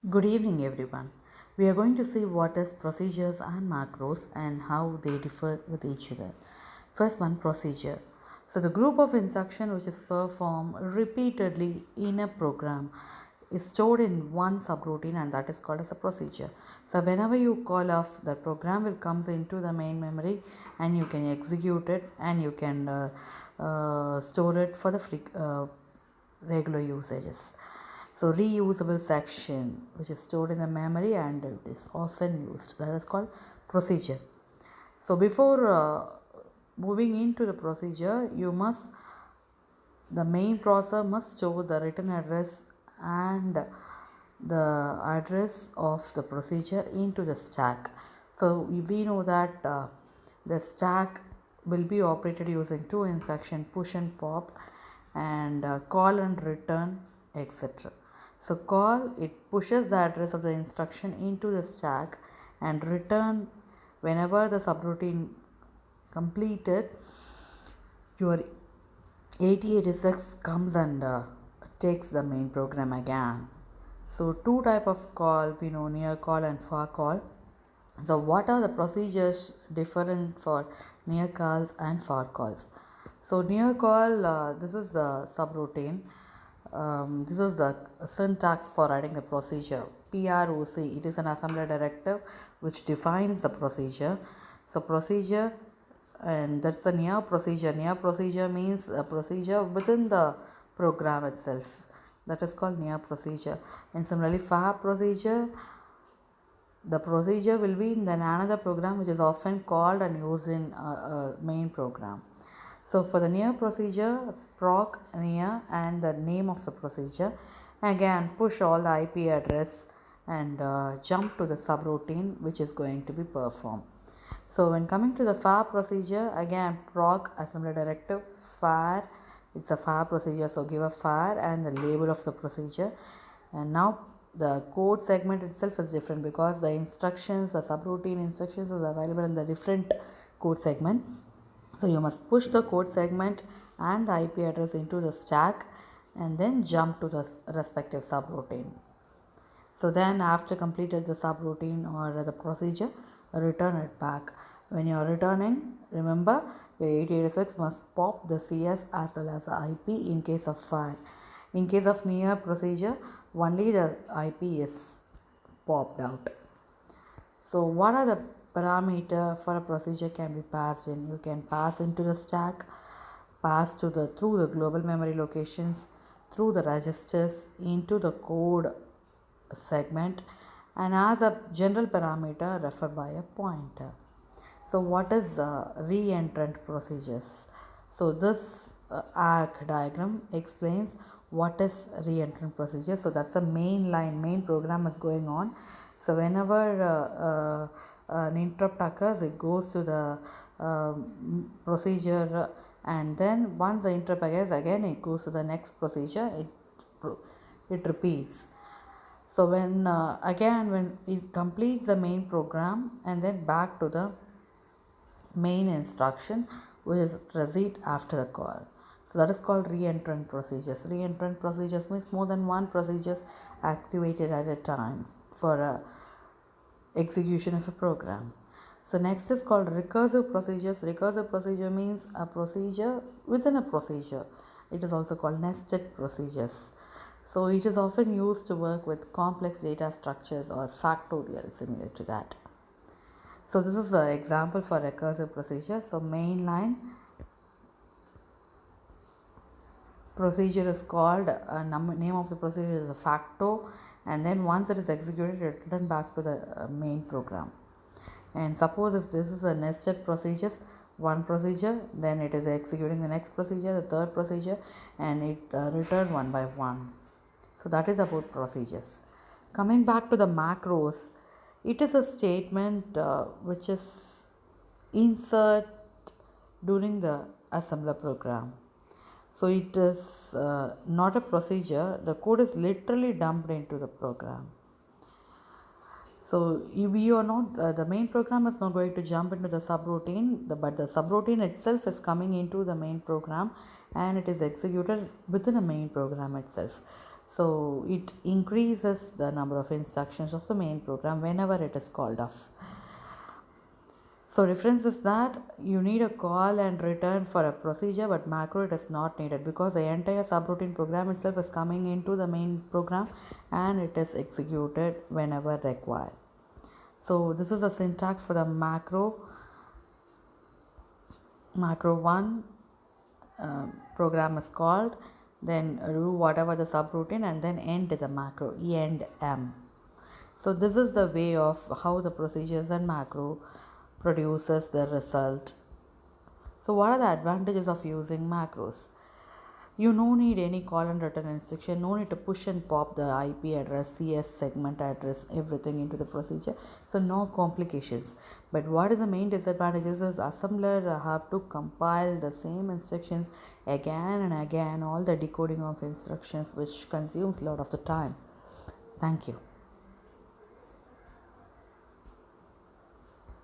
Good evening, everyone. We are going to see what is procedures and macros and how they differ with each other. First one, procedure. So the group of instruction which is performed repeatedly in a program is stored in one subroutine, and that is called as a procedure. So whenever you call off, the program will comes into the main memory and you can execute it, and you can store it for the regular usages. So reusable section which is stored in the memory and it is often used, that is called procedure. So before moving into the procedure, the main processor must store the return address and the address of the procedure into the stack. So we know that the stack will be operated using two instructions, push and pop, and call and return, etc. So call, it pushes the address of the instruction into the stack, and return, whenever the subroutine completed, your 8086 comes and takes the main program again. So two type of call we know, near call and far call. So what are the procedures different for near calls and far calls? So near call, this is the subroutine. This is the syntax for writing the procedure. PROC, it is an assembly directive which defines the procedure. So procedure, and that's a near procedure. Near procedure means a procedure within the program itself. That is called near procedure. And similarly, far procedure, the procedure will be in another program which is often called and used in a main program. So for the near procedure, proc near and the name of the procedure. Again, push all the IP address and jump to the subroutine which is going to be performed. So when coming to the far procedure, again proc assembly directive far, it's a far procedure, so give a far and the label of the procedure. And now the code segment itself is different because the instructions, the subroutine instructions is available in the different code segment. So you must push the code segment and the IP address into the stack and then jump to the respective subroutine. So then after completed the subroutine or the procedure, return it back. When you are returning, remember your 8086 must pop the CS as well as the IP in case of fire. In case of near procedure, only the IP is popped out. So what are the parameter for a procedure can be passed in? You can pass into the stack, pass to the through the global memory locations, through the registers, into the code segment, and as a general parameter referred by a pointer. So what is re-entrant procedures? So this arc diagram explains what is re-entrant procedure. So that's a main program is going on. So whenever an interrupt occurs, it goes to the procedure, and then once the interrupt occurs again, it goes to the next procedure. It repeats. So when again when it completes the main program and then back to the main instruction which is proceed after the call. So that is called re-entrant procedures. Re-entrant procedures means more than one procedures activated at a time for a execution of a program. So next is called recursive procedures. Recursive procedure means a procedure within a procedure. It is also called nested procedures. So it is often used to work with complex data structures or factorial similar to that. So this is an example for recursive procedure. So mainline procedure is called, name of the procedure is a facto, and then once it is executed, it return back to the main program. And suppose if this is a nested procedures, one procedure, then it is executing the next procedure, the third procedure, and it return one by one. So that is about procedures. Coming back to the macros, it is a statement which is insert during the assembler program. So it is not a procedure, the code is literally dumped into the program. So we are not, the main program is not going to jump into the subroutine, but the subroutine itself is coming into the main program and it is executed within a main program itself. So it increases the number of instructions of the main program whenever it is called off. So difference is that you need a call and return for a procedure, but macro it is not needed because the entire subroutine program itself is coming into the main program and it is executed whenever required. So this is the syntax for the macro 1 program is called, then do whatever the subroutine and then end the macro, end m. So this is the way of how the procedures and macro produces the result. So what are the advantages of using macros? You no need any call and return instruction, no need to push and pop the IP address, CS segment address, everything into the procedure. So no complications. But what is the main disadvantages is assembler have to compile the same instructions again and again, all the decoding of instructions, which consumes a lot of the time. Thank you.